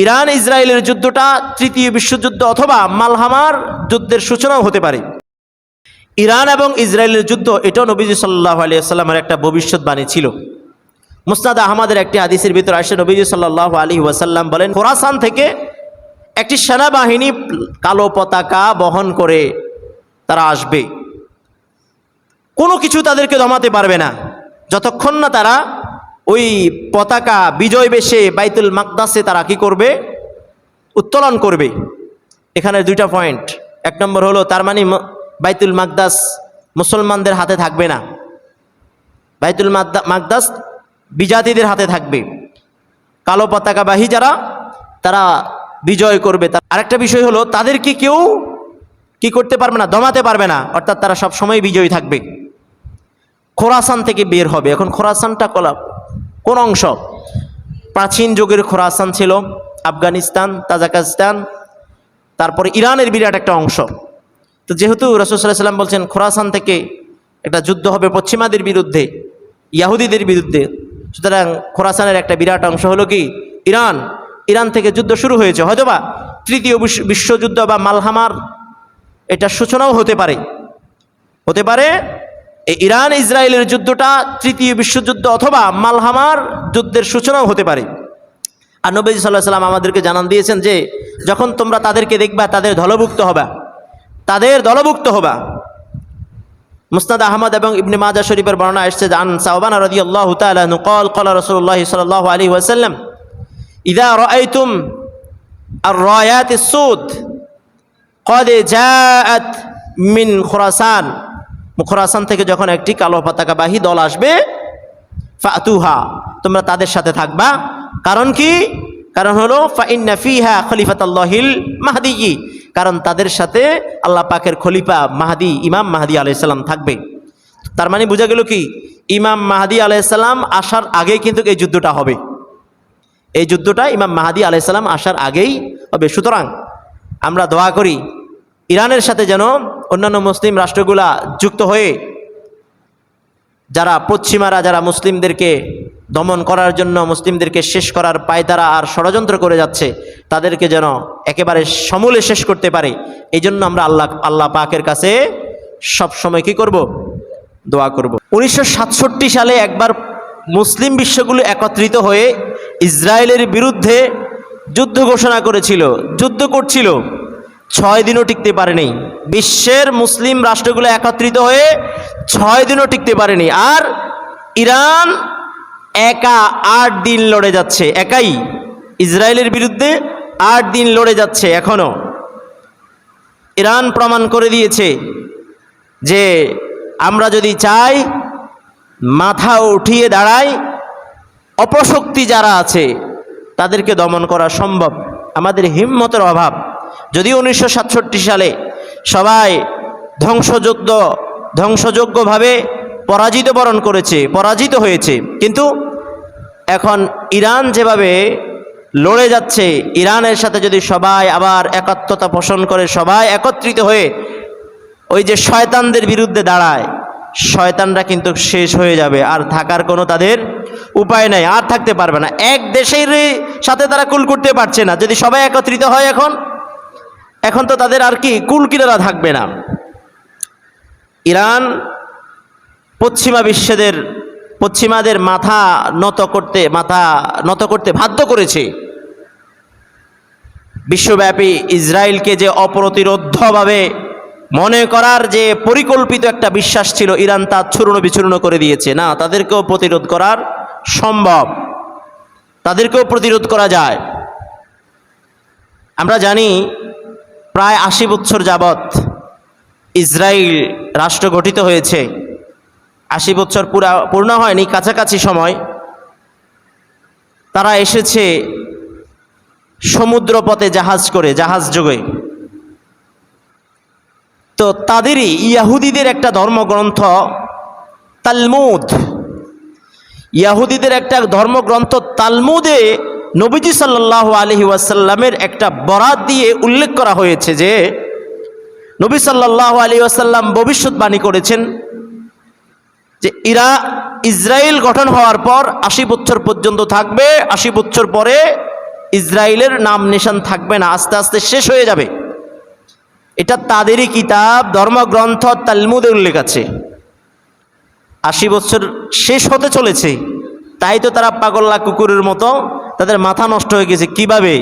Iran ইসরায়েলের যুদ্ধটা তৃতীয় বিশ্বযুদ্ধ অথবা মালহামার যুদ্ধের সূচনাও হতে পারে। ইরান এবং ইসরায়েলের যুদ্ধ এটাও নবীজি সাল্লাল্লাহু আলাইহি ওয়াসাল্লামের একটা ভবিষ্যৎবাণী ছিল। মুসনাদ আহমদের একটি হাদিসের ভিতরে আসে নবীজি সাল্লাল্লাহু আলাইহি ওয়াসাল্লাম বলেন, খোরাসান থেকে একটি সেনাবাহিনী কালো পতাকা বহন করে তারা আসবে, কোনো কিছু তাদেরকে দমাতে পারবে না যতক্ষণ না তারা ওই পতাকা বিজয় বেশে বাইতুল মাকদাসে তারা কি করবে, উত্তোলন করবে। এখানে দুইটা পয়েন্ট। এক নম্বর হলো তার মানে বাইতুল মাকদাস মুসলমানদের হাতে থাকবে না, বাইতুল মাকদাস বিজাতিদের হাতে থাকবে। কালো পতাকাবাহী যারা তারা বিজয় করবে। আরেকটা বিষয় হলো তাদেরকে কেউ কি করতে পারবে না, দমাতে পারবে না, অর্থাৎ তারা সব সময় বিজয়ী থাকবে। খোরাসান থেকে বের হবে। এখন খোরাসানটা কোন অংশ? প্রাচীন যুগের খোরাসান ছিল আফগানিস্তান, তাজিকিস্তান, তারপরে ইরানের বিরাট একটা অংশ। তো যেহেতু রাসূল সাল্লাল্লাহু আলাইহি ওয়াসাল্লাম বলছেন খোরাসান থেকে একটা যুদ্ধ হবে পশ্চিমাদের বিরুদ্ধে, ইহুদিদের বিরুদ্ধে, সুতরাং খোরাসানের একটা বিরাট অংশ হলো কি ইরান। ইরান থেকে যুদ্ধ শুরু হয়েছে, হয়তোবা তৃতীয় বিশ্বযুদ্ধ বা মালহামার এটা সূচনাও হতে পারে। এই ইরান ইসরায়েলের যুদ্ধটা তৃতীয় বিশ্বযুদ্ধ অথবা মালহামার যুদ্ধের সূচনাও হতে পারে। আর নবী সাল্লাল্লাহু আলাইহি ওয়াসাল্লাম আমাদেরকে জানান দিয়েছেন যে যখন তোমরা তাদেরকে দেখবা তাদের দলভুক্ত হবা। মুসনাদ আহমদ এবং ইবনে মাজাহ শরীফের বর্ণনা আসছে যে আন সাওবান রাদিয়াল্লাহু তাআলা আনহু قال قال رسول الله صلى الله عليه وسلم اذا رايتم الرايات السود قد جاءت من خراسان, খোরাসান থেকে যখন একটি কালো পতাকাবাহী দল আসবে, ফাতুহা, তোমরা তাদের সাথে থাকবা। কারণ কি? কারণ হলো ফাইন্না ফিহা খলিফাতুল্লাহিল মাহদি, কারণ তাদের সাথে আল্লাহ পাকের খলিফা মাহদি, ইমাম মাহদি আলাইহিস সালাম থাকবে। তার মানে বোঝা গেল কি ইমাম মাহদি আলাইহিস সালাম আসার আগেই কিন্তু এই যুদ্ধটা হবে। এই যুদ্ধটা ইমাম মাহদি আলাইহিস সালাম আসার আগেই হবে। সুতরাং আমরা দোয়া করি ইরানের সাথে যেন অন্যান্য মুসলিম রাষ্ট্রগুলা যুক্ত হয়ে পশ্চিমারা যারা মুসলিমদেরকে দমন করার জন্য, মুসলিমদেরকে শেষ করার পায়তারা আর ষড়যন্ত্র করে যাচ্ছে, তাদেরকে যেন একেবারে সমূলে শেষ করতে পারে। এই জন্য আমরা আল্লাহ পাকের কাছে সবসময় কি করব? দোয়া করব। 1967 সালে একবার মুসলিম বিশ্বগুলো একত্রিত হয়ে ইসরায়েলের বিরুদ্ধে যুদ্ধ ঘোষণা করেছিল, যুদ্ধ করছিল, 6 দিনও টিকতে পারেনি। বিশ্বের মুসলিম রাষ্ট্রগুলো একত্রিত হয়ে 6 দিনও টিকতে পারেনি। আর ইরান একা 8 দিন লড়ে যাচ্ছে, একাই ইসরায়েলের বিরুদ্ধে 8 দিন লড়ে যাচ্ছে। এখনো ইরান প্রমাণ করে দিয়েছে যে আমরা যদি চাই, মাথা উঠিয়ে দাঁড়াই, অপশক্তি যারা আছে তাদেরকে দমন করা সম্ভব। আমাদের হিম্মতের অভাব। যদিও 1967 সালে সবাই ধ্বংসযোগ্যভাবে পরাজিত হয়েছে, কিন্তু এখন ইরান যেভাবে লড়ে যাচ্ছে, ইরানের সাথে যদি সবাই আবার একাত্মতা পোষণ করে, সবাই একত্রিত হয়ে ওই যে শয়তানদের বিরুদ্ধে দাঁড়ায়, শয়তানরা কিন্তু শেষ হয়ে যাবে। আর থাকার কোনো তাদের উপায় নাই, আর থাকতে পারবে না। এক দেশের সাথে তারা কুল করতে পারছে না। যদি সবাই একত্রিত হয় এখন তো তাদের আর কি কুল কিনারা থাকবে না। ইরান পশ্চিমাদের মাথা নত করতে বাধ্য করেছে। বিশ্বব্যাপী ইসরায়েলকে যে অপ্রতিরোধ্যভাবে মনে করার যে পরিকল্পিত একটা বিশ্বাস ছিল, ইরান তা চূর্ণ বিচূর্ণ করে দিয়েছে। না, তাদেরকেও প্রতিরোধ করার সম্ভব, তাদেরকেও প্রতিরোধ করা যায়। আমরা জানি প্রায় 80 বছর যাবৎ ইসরায়েল রাষ্ট্র গঠিত হয়েছে। 80 বছর পূর্ণ হয়নি, কাছাকাছি সময়। তারা এসেছে সমুদ্রপথে জাহাজ যোগে। তো তাদেরই ইহুদিদের একটা ধর্মগ্রন্থ তালমুদ, ইহুদিদের একটা ধর্মগ্রন্থ তালমুদে নবীজি সাল্লাল্লাহু আলাইহি ওয়াসাল্লামের একটা বরাত দিয়ে উল্লেখ করা হয়েছে যে নবী সাল্লাল্লাহু আলাইহি ওয়াসাল্লাম ভবিষ্যৎবাণী করেছেন যে ইসরায়েল গঠন হওয়ার পর 80 বছর পর্যন্ত থাকবে, 80 বছর পরে ইসরায়েলের নাম নিশান থাকবে না, আস্তে আস্তে শেষ হয়ে যাবে। এটা তাদেরই কিতাব, ধর্মগ্রন্থ তালমুদে উল্লেখ আছে। 80 বছর শেষ হতে চলেছে, তাই তো তারা পাগলা কুকুরের মতো তাদের মাথা নষ্ট হয়ে গেছে। কিভাবে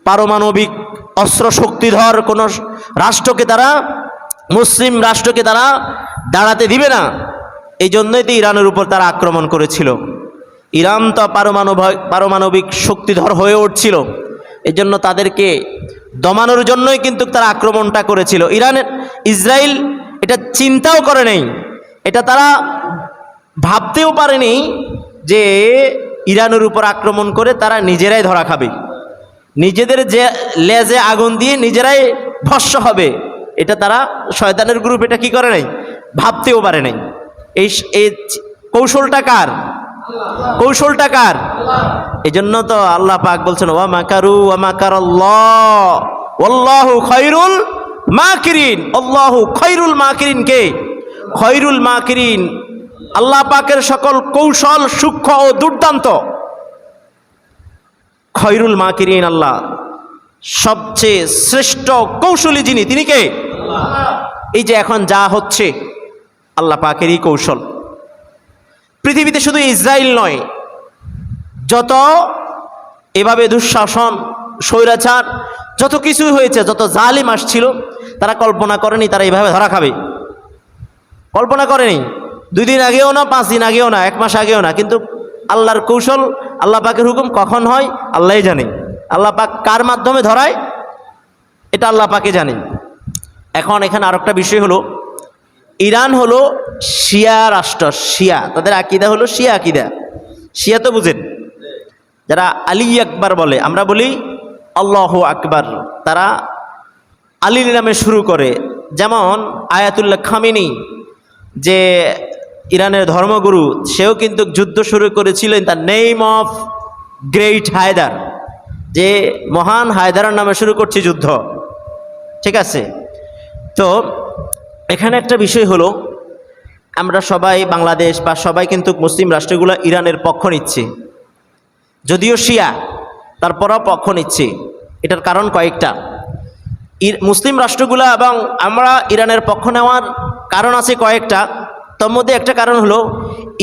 পারমাণবিক অস্ত্র শক্তিধর কোনো রাষ্ট্রকে তারা, মুসলিম রাষ্ট্রকে তারা দাঁড়াতে দিবে না। এই জন্যই তো ইরানের উপর তারা আক্রমণ করেছিল। ইরান তো পারমাণবিক শক্তিধর হয়ে উঠছিল, এই জন্য তাদেরকে দমানোর জন্যই কিন্তু তারা আক্রমণটা করেছিল। ইসরায়েল এটা চিন্তাও করে নেই, এটা তারা ভাবতেও পারেনি যে ইরানের উপর আক্রমণ করে তারা নিজেরাই ধরা খাবে, নিজেদের যে লেজে আগুন দিয়ে নিজেরাই ভস্ম হবে। এটা তারা, শয়তানের গ্রুপ এটা কি করে নাই, ভাবতেও পারে নাই। এই কৌশলটা কার? কৌশলটা কার? এই জন্য তো আল্লাহ পাক বলছেন ওয়া মাকারু ওয়া মাকারাল্লাহ ওয়াল্লাহু খায়রুল মাকিরিন। আল্লাহু খায়রুল মাকিরিন। কে খায়রুল মাকিরিন? আল্লাহ পাকের সকল কৌশল সূক্ষ্ম ও দুর্দান্ত। খায়রুল মাকিরিন আল্লাহ, সবচেয়ে শ্রেষ্ঠ কৌশলী যিনি, তিনি কে? এই যে এখন যা হচ্ছে আল্লাহ পাকেরই কৌশল। পৃথিবীতে শুধু ইসরায়েল নয়, যত এভাবে দুঃশাসন, স্বৈরাচার, যত কিছুই হয়েছে, যত জালিম আসছিল, তারা কল্পনা করেনি তারা এইভাবে ধরা খাবে। কল্পনা করেনি। 2 দিন আগেও না, 5 দিন আগেও না, 1 মাস আগেও না। কিন্তু আল্লাহর কৌশল, আল্লাহ পাকের হুকুম কখন হয় আল্লাহই জানে। আল্লাহ পাক কার মাধ্যমে ধরায় এটা আল্লাহ পাকে জানেন। এখন এখানে আরেকটা বিষয় হলো, ইরান হলো শিয়া রাষ্ট্র। শিয়া, তাদের আকিদা হলো শিয়া আকিদা। শিয়া তো বুঝেন, যারা আলী আকবার বলে, আমরা বলি আল্লাহু আকবার, তারা আলীর নামে শুরু করে। যেমন আয়াতুল্লাহ খামেনি, যে ইরানের ধর্মগুরু, সেও কিন্তু যুদ্ধ শুরু করেছিলেন তার নেম অফ গ্রেট হায়দার, যে মহান হায়দারের নামে শুরু করছে যুদ্ধ। ঠিক আছে? তো এখানে একটা বিষয় হলো, আমরা সবাই, বাংলাদেশ বা সবাই কিন্তু মুসলিম রাষ্ট্রগুলো ইরানের পক্ষ নিচ্ছে, যদিও শিয়া, তারপরও পক্ষ নিচ্ছে। এটার কারণ কয়েকটা। মুসলিম রাষ্ট্রগুলো এবং আমরা ইরানের পক্ষ নেওয়ার কারণ আছে কয়েকটা। তার মধ্যে একটা কারণ হলো,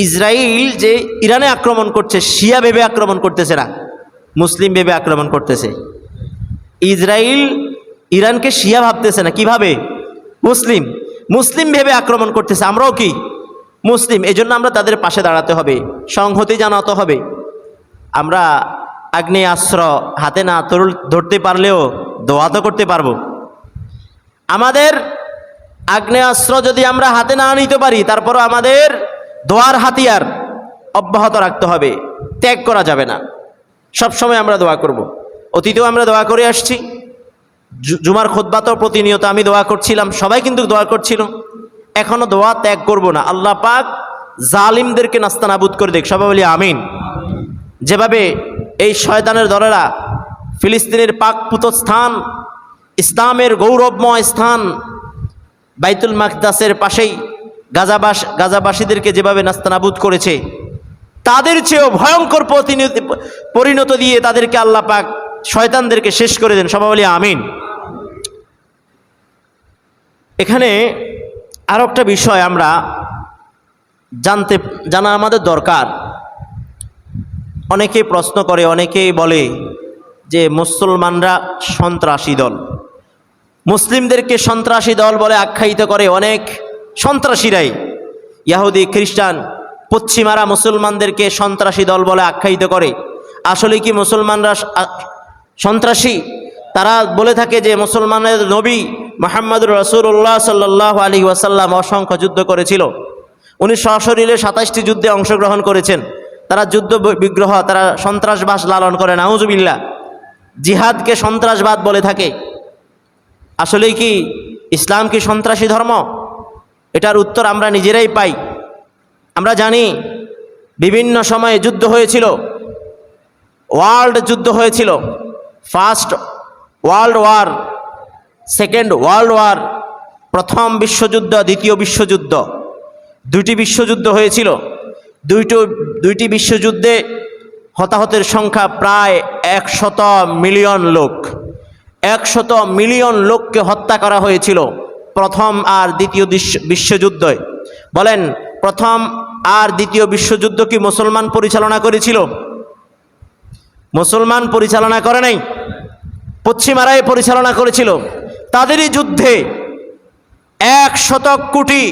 ইসরায়েল যে ইরানে আক্রমণ করছে, শিয়া ভেবে আক্রমণ করতেছে না, মুসলিম ভেবে আক্রমণ করতেছে। ইসরায়েল ইরানকে শিয়া ভাবতেছে না, কিভাবে? মুসলিম। মুসলিম ভেবে আক্রমণ করতেছে। আমরাও কি মুসলিম? এই জন্য আমরা তাদের পাশে দাঁড়াতে হবে, সংহতি জানাতে হবে। আমরা আগ্নেয়াস্ত্র হাতে না ধরতে পারলেও দোয়া তো করতে পারবো। আমাদের আগ্নেয়াস্ত্র যদি আমরা হাতে না নিতে পারি, তারপরও আমাদের দোয়ার হাতিয়ার অব্যাহত রাখতে হবে, ত্যাগ করা যাবে না। সবসময় আমরা দোয়া করব। অতীতেও আমরা দোয়া করে আসছি, জুমার খুতবাতেও প্রতিনিয়ত আমি দোয়া করছিলাম, সবাই কিন্তু দোয়া করছিল। এখনো দোয়া ত্যাগ করব না। আল্লাহ পাক জালিমদেরকে নাস্তানাবুদ করে দেখ, সবাই বলি আমিন। যেভাবে এই শয়তানের দলেরা ফিলিস্তিনের পাকপুত স্থান, ইসলামের গৌরবময় স্থান বাইতুল মাকদাসের পাশেই গাজাবাসীদেরকে যেভাবে নাস্তানাবুদ করেছে, তাদের চেয়েও ভয়ঙ্কর পরিণত দিয়ে তাদেরকে আল্লাহ পাক শয়তানদেরকে শেষ করে দেন, সবাই বলি আমিন। এখানে আরো একটা বিষয় আমরা জানা আমাদের দরকার। অনেকেই প্রশ্ন করে, অনেকেই বলে যে মুসলমানরা সন্ত্রাসী দল, মুসলিমদেরকে সন্ত্রাসী দল বলে আখ্যায়িত করে অনেক সন্ত্রাসীরাই। ইহুদি, খ্রিস্টান, পশ্চিমারা মুসলমানদেরকে সন্ত্রাসী দল বলে আখ্যায়িত করে। আসলে কি মুসলমানরা সন্ত্রাসী? তারা বলে থাকে যে মুসলমানের নবী মুহাম্মদুর রাসূলুল্লাহ সাল্লাল্লাহু আলাইহি ওয়াসাল্লাম অসংখ্য যুদ্ধ করেছিল, উনি সশরীরে 27টি যুদ্ধে অংশগ্রহণ করেছেন। তারা যুদ্ধ বিগ্রহ, তারা সন্ত্রাসবাদ লালন করে, নাউজুবিল্লাহ। জিহাদকে সন্ত্রাসবাদ বলে থাকে। আসলে কি ইসলাম কি সন্ত্রাসী ধর্ম? এটার উত্তর আমরা নিজেরাই পাই। আমরা জানি বিভিন্ন সময়ে যুদ্ধ হয়েছিল, ওয়ার্ল্ড যুদ্ধ হয়েছিল। First world war, second world war, প্রথম বিশ্বযুদ্ধ, দ্বিতীয় বিশ্বযুদ্ধ, 2টি বিশ্বযুদ্ধ হয়েছিল। দুইটি বিশ্বযুদ্ধে হতাহতের সংখ্যা প্রায় 100 মিলিয়ন লোক, 100 মিলিয়ন লোককে হত্যা করা হয়েছিল প্রথম আর দ্বিতীয় বিশ্বযুদ্ধে। বলেন, প্রথম আর দ্বিতীয় বিশ্বযুদ্ধ কি মুসলমান পরিচালনা করেছিল? মুসলমান পরিচালনা করে নাই, পশ্চিমারাই পরিচালনা করেছিল। তাদেরই যুদ্ধে 100 কোটি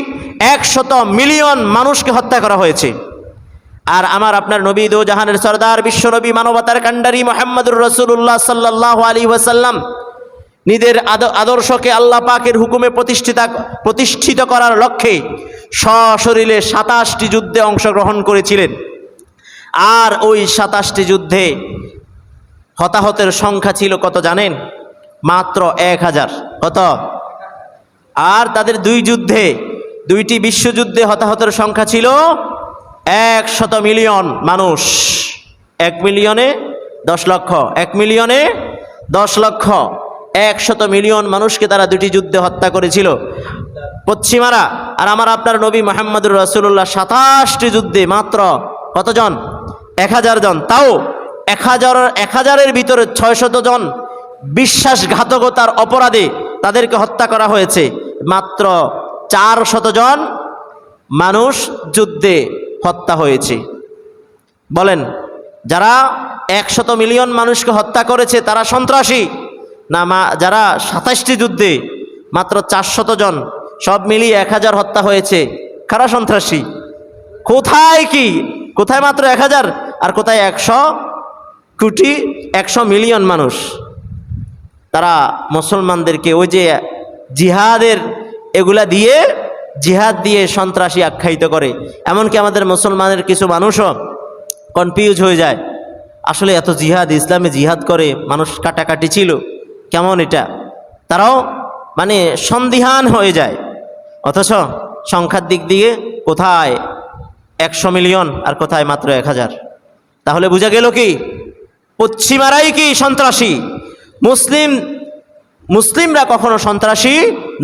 100 মিলিয়ন মানুষকে হত্যা করা হয়েছে। আর আমার আপনার নবী দো জাহানের সরদার বিশ্বনবী মানবতার কাণ্ডারি মুহাম্মদুর রাসূলুল্লাহ সাল্লাল্লাহু আলাইহি ওয়াসাল্লাম নিজের আদর্শকে আল্লাহ পাকের হুকুমে প্রতিষ্ঠিত করার লক্ষ্যে সশরীরে 27টি যুদ্ধে অংশগ্রহণ করেছিলেন। আর ওই 27টি যুদ্ধে হতাহতের সংখ্যা ছিল কত জানেন? মাত্র 1000। কত? আর তাদের দুইটি বিশ্বযুদ্ধে হতাহতের সংখ্যা ছিল 100 মিলিয়ন মানুষ। 1 মিলিয়নে 10 লক্ষ, 1 মিলিয়নে 10 লক্ষ, 100 মিলিয়ন মানুষকে তারা দুটি যুদ্ধে হত্যা করেছিল পশ্চিমারা। আর আমার আপনার নবী মুহাম্মদুর রাসূলুল্লাহ 27টি যুদ্ধে মাত্র কতজন? 1000 জন। তাও 1000-এর ভিতরে 600 জন বিশ্বাসঘাতকতার অপরাধে তাদেরকে হত্যা করা হয়েছে। মাত্র 400 জন মানুষ যুদ্ধে হত্যা হয়েছে। বলেন, যারা 100 মিলিয়ন মানুষকে হত্যা করেছে তারা সন্ত্রাসী না? যারা 27টি যুদ্ধে মাত্র 400 জন, সব মিলিয়ে 1000 হত্যা হয়েছে, কারা সন্ত্রাসী? কোথায় মাত্র 1000 আর কোথায় 100 কোটি 100 মিলিয়ন মানুষ? তারা মুসলমানদেরকে ওই যে জিহাদের এগুলা দিয়ে, জিহাদ দিয়ে সন্ত্রাসী আখ্যায়িত করে। এমনকি আমাদের মুসলমানের কিছু মানুষও কনফিউজ হয়ে যায়, আসলে এত জিহাদ, ইসলামে জিহাদ করে মানুষ কাটাকাটি ছিল, কেমন এটা? তারাও মানে সন্দিহান হয়ে যায়। অথচ সংখ্যার দিক দিয়ে কোথায় 100 মিলিয়ন আর কোথায় মাত্র 1000। তাহলে বোঝা গেল কি পশ্চিমারাই কি সন্ত্রাসী? মুসলিমরা কখনো সন্ত্রাসী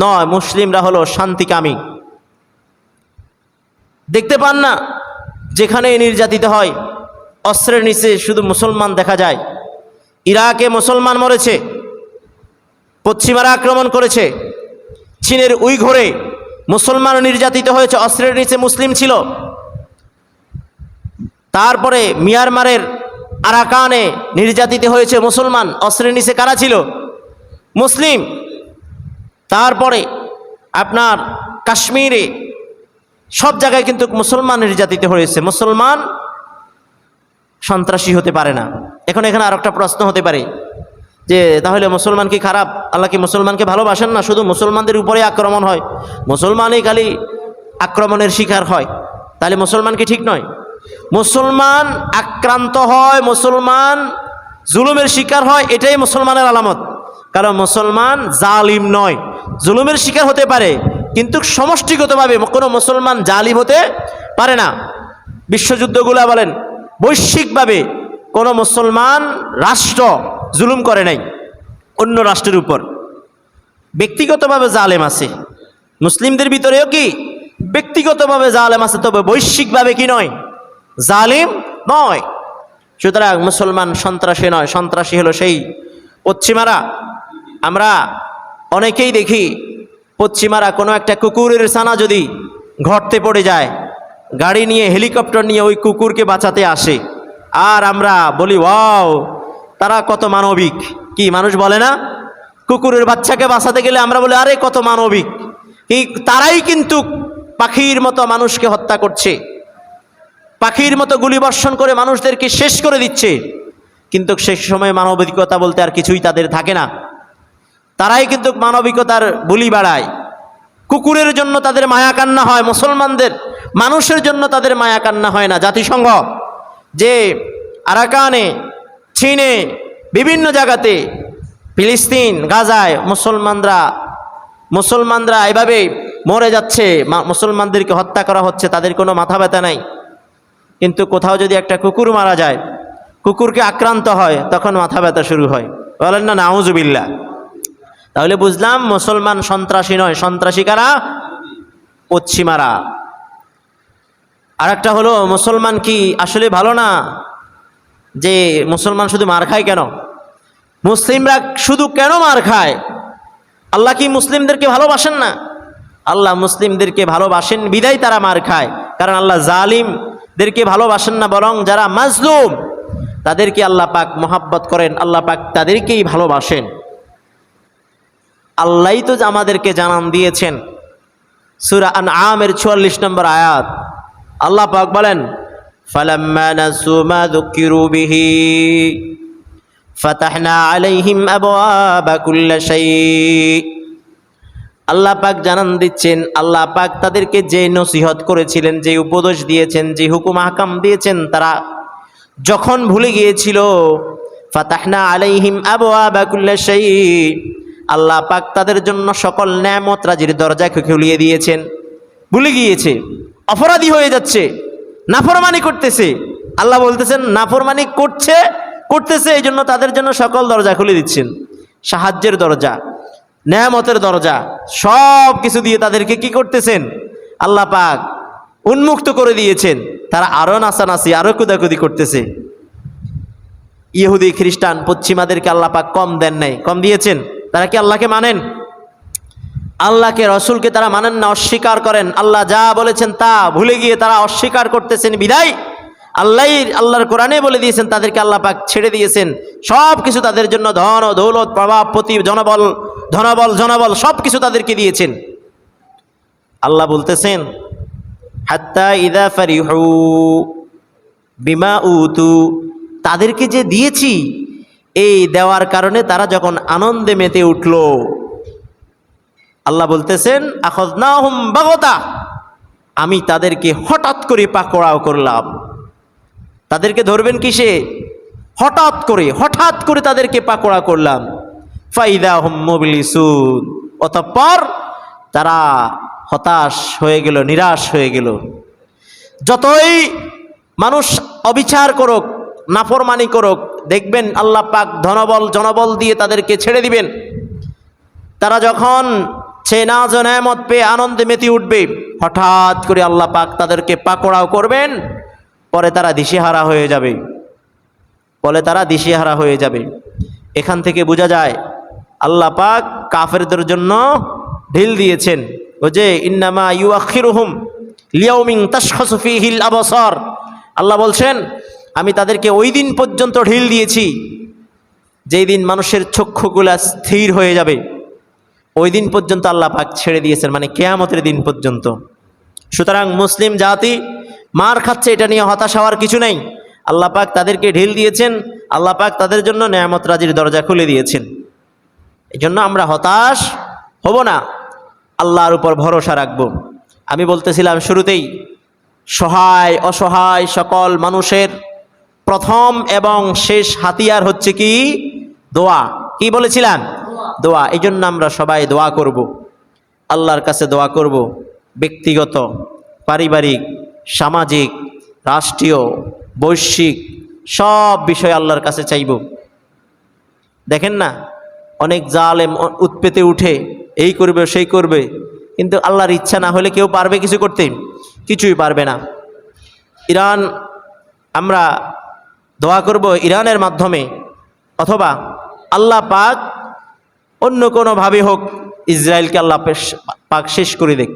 নয়। মুসলিমরা হলো শান্তিকামী। দেখতে পান না, যেখানে নির্যাতিত হয় অস্ত্রের নিচে শুধু মুসলমান দেখা যায়। ইরাকে মুসলমান মরেছে, পশ্চিমারা আক্রমণ করেছে। চীনের উইঘুরে মুসলমান নির্যাতিত হয়েছে, অস্ত্রের নিচে মুসলিম ছিল। তারপরে মিয়ানমারের আরাকানে নির্যাতিত হয়েছে মুসলমান, অস্ত্রের নিচে কারা ছিল? মুসলিম। তারপরে আপনার কাশ্মীরে সব জায়গায় কিন্তু মুসলমান নির্যাতিত হয়েছে। মুসলমান সন্ত্রাসী হতে পারে না। এখন এখানে আর একটা প্রশ্ন হতে পারে যে তাহলে মুসলমান কি খারাপ? আল্লাহ কি মুসলমানকে ভালোবাসেন না? শুধু মুসলমানদের উপরে আক্রমণ হয়, মুসলমানই খালি আক্রমণের শিকার হয়, তাহলে মুসলমান কি ঠিক নয়? মুসলমান আক্রান্ত হয়, মুসলমান জুলুমের শিকার হয়, এটাই মুসলমানের আলামত। কারণ মুসলমান জালিম নয়। জুলুমের শিকার হতে পারে, কিন্তু সমষ্টিগতভাবে কোনো মুসলমান জালিম হতে পারে না। বিশ্বযুদ্ধগুলা বলেন, বৈশ্বিকভাবে কোনো মুসলমান রাষ্ট্র জুলুম করে নাই অন্য রাষ্ট্রের উপর। ব্যক্তিগতভাবে জালেম আছে, মুসলিমদের ভিতরেও কি ব্যক্তিগতভাবে জালেম আছে, তবে বৈশ্বিকভাবে কি নয়, জালিম নয়। সুতরাং মুসলমান সন্ত্রাসী নয়, সন্ত্রাসী হলো সেই পশ্চিমারা। আমরা অনেকেই দেখি পশ্চিমারা কোনো একটা কুকুরের ছানা যদি ঘরতে পড়ে যায়, গাড়ি নিয়ে, হেলিকপ্টার নিয়ে ওই কুকুরকে বাঁচাতে আসে। আর আমরা বলি ওয়াও, তারা কত মানবিক। কি মানুষ বলে না, কুকুরের বাচ্চাকে বাঁচাতে গেলে আমরা বলি আরে কত মানবিক। তারাই কিন্তু পাখির মতো মানুষকে হত্যা করছে, পাখির মতো গুলিবর্ষণ করে মানুষদেরকে শেষ করে দিচ্ছে। কিন্তু শেষ সময় মানবিকতা বলতে আর কিছুই তাদের থাকে না। তারাই কিন্তু মানবিকতার বুলি বাড়ায়। কুকুরের জন্য তাদের মায়া কান্না হয়, মুসলমানদের মানুষের জন্য তাদের মায়া কান্না হয় না। জাতিসংঘ যে আরাকানে, চীনে, বিভিন্ন জায়গাতে, ফিলিস্তিন, গাজায় মুসলমানরা এভাবে মরে যাচ্ছে, মুসলমানদেরকে হত্যা করা হচ্ছে, তাদের কোনো মাথা ব্যথা নাই। কিন্তু কোথাও যদি একটা কুকুর মারা যায়, কুকুরকে আক্রান্ত হয়, তখন মাথা ব্যথা শুরু হয়। বলেন না নাউজুবিল্লাহ। তাহলে বুঝলাম মুসলমান সন্ত্রাসী নয়, সন্ত্রাসী কারা? পশ্চিমারা। আর একটা হলো মুসলমান কি আসলে ভালো না? যে মুসলমান শুধু মার খায় কেন, মুসলিমরা শুধু কেন মার খায়? আল্লাহ কি মুসলিমদেরকে ভালোবাসেন না? আল্লাহ মুসলিমদেরকে ভালোবাসেন বিদায় তারা মার খায়। কারণ আল্লাহ জালিমদেরকে ভালোবাসেন না, বরং যারা মাজলুম তাদেরকে আল্লাহ পাক মহাব্বত করেন, আল্লাহ পাক তাদেরকেই ভালোবাসেন। আল্লাহই তো আমাদেরকে জানান দিয়েছেন সূরা আনআমের ৪৪ নম্বর আয়াত। আল্লাহ পাক বলেন, ফালাম্মা নাসু মা যুকিরু বিহি ফাতাহনা আলাইহিম আবওয়াবা কুল্লি শাই। আল্লাহ পাক জানান দিচ্ছেন, আল্লাহ পাক তাদেরকে যে নসিহত করেছিলেন, যে উপদেশ দিয়েছেন, যে হুকুম আহকাম দিয়েছেন, তারা যখন ভুলে গিয়েছিল, ফাতাহনা আলাইহিম আবওয়াবা কুল্লি শাই, আল্লাহ পাক তাদের জন্য সকল নেয়ামত রাজির দরজা খুলিয়ে দিয়েছেন। ভুলে গিয়েছে, অপরাধী হয়ে যাচ্ছে, নাফরমানি করতেছে। আল্লাহ বলতেছেন নাফরমানি করতেছে, এই জন্য তাদের জন্য সকল দরজা খুলে দিচ্ছেন, সাহায্যের দরজা, নেয়ামতের দরজা, সব কিছু দিয়ে তাদেরকে কি করতেছেন? আল্লাহ পাক উন্মুক্ত করে দিয়েছেন। তারা আরো নাচানাচি, আরো কুদাকুদি করতেছে। ইহুদি খ্রিস্টান পশ্চিমাদেরকে আল্লাহ পাক কম দেন নাই, কম দিয়েছেন। তারা কি আল্লাহকে মানেন? আল্লাহকে, রসুলকে তারা মানেন না, অস্বীকার করেন। আল্লাহ যা বলেছেন তা ভুলে গিয়ে তারা অস্বীকার করতেছেন। বিদায় আল্লাহর কোরআনে বলে দিয়েছেন তাদেরকে আল্লাহ পাক ছেড়ে দিয়েছেন। সব কিছু তাদের জন্য, ধন ও দৌলত, প্রভাব, প্রতি জনবল সব কিছু তাদেরকে দিয়েছেন। আল্লাহ বলতেছেন, হাত্তা ইযা ফারিহু বিমা উতু, তাদেরকে যে দিয়েছি এই দেওয়ার কারণে তারা যখন আনন্দে মেতে উঠল, আল্লাহ বলতেছেন আখাযনাহুম বাগতা, আমি তাদেরকে হঠাৎ করে পাকড়াও করলাম। তাদেরকে ধরবেন কিসে? হঠাৎ করে তাদেরকে পাকড়া করলাম। ফাইদা হুম মুবলিসুন, অতঃপর তারা হতাশ হয়ে গেল, নিরাশ হয়ে গেল। যতই মানুষ অবিচার করুক, নাফরমানি করুক, দেখবেন আল্লাহ পাক ধনবল জনবল দিয়ে তাদেরকে ছেড়ে দিবেন। তারা যখন সে নাজ ও নেয়ামত পেয়ে আনন্দে মেতে উঠবে, হঠাৎ করে আল্লাহ পাক তাদেরকে পাকড়াও করবেন। পরে তারা দিশেহারা হয়ে যাবে। এখান থেকে বোঝা যায় আল্লাহ পাক কাফেরদের জন্য ঢিল দিয়েছেন। ও যে ইন্নামা ইউআখিরুহুম লিয়াউমিন তাশখাসু ফীহিল আবসার, আল্লাহ বলছেন আমি তাদেরকে ওই দিন পর্যন্ত ঢিল দিয়েছি যেই দিন মানুষের চক্ষুগুলা স্থির হয়ে যাবে। ওই দিন পর্যন্ত আল্লাহ পাক ছেড়ে দিয়েছেন, মানে কিয়ামতের দিন পর্যন্ত। সুতরাং মুসলিম জাতি মার খাচ্ছে, এটা নিয়ে হতাশ হওয়ার কিছু নেই। আল্লাহ পাক তাদেরকে ঢিল দিয়েছেন, আল্লাহ পাক তাদের জন্য নেয়ামত রাজির দরজা খুলে দিয়েছেন। এই জন্য আমরা হতাশ হব না, আল্লাহর উপর ভরসা রাখব। আমি বলতেছিলাম শুরুতেই, সহায় অসহায় সকল মানুষের প্রথম এবং শেষ হাতিয়ার হচ্ছে কি? দোয়া। কি বলেছিলাম? দোয়া। এই জন্য আমরা সবাই দোয়া করব, আল্লাহর কাছে দোয়া করব। ব্যক্তিগত, পারিবারিক, সামাজিক, রাষ্ট্রীয়, বৈশ্বিক সব বিষয় আল্লাহর কাছে চাইব। দেখেন না, অনেক জালেম উৎপেতে উঠে এই করবে সেই করবে, কিন্তু আল্লাহর ইচ্ছা না হলে কেউ পারবে কিছু করতে? কিছুই পারবে না। ইরান, আমরা দোয়া করব ইরানের মাধ্যমে, অথবা আল্লাহ পাক অন্য কোনোভাবে হোক ইসরায়েলকে আল্লাহ পাক শেষ করে দেখ।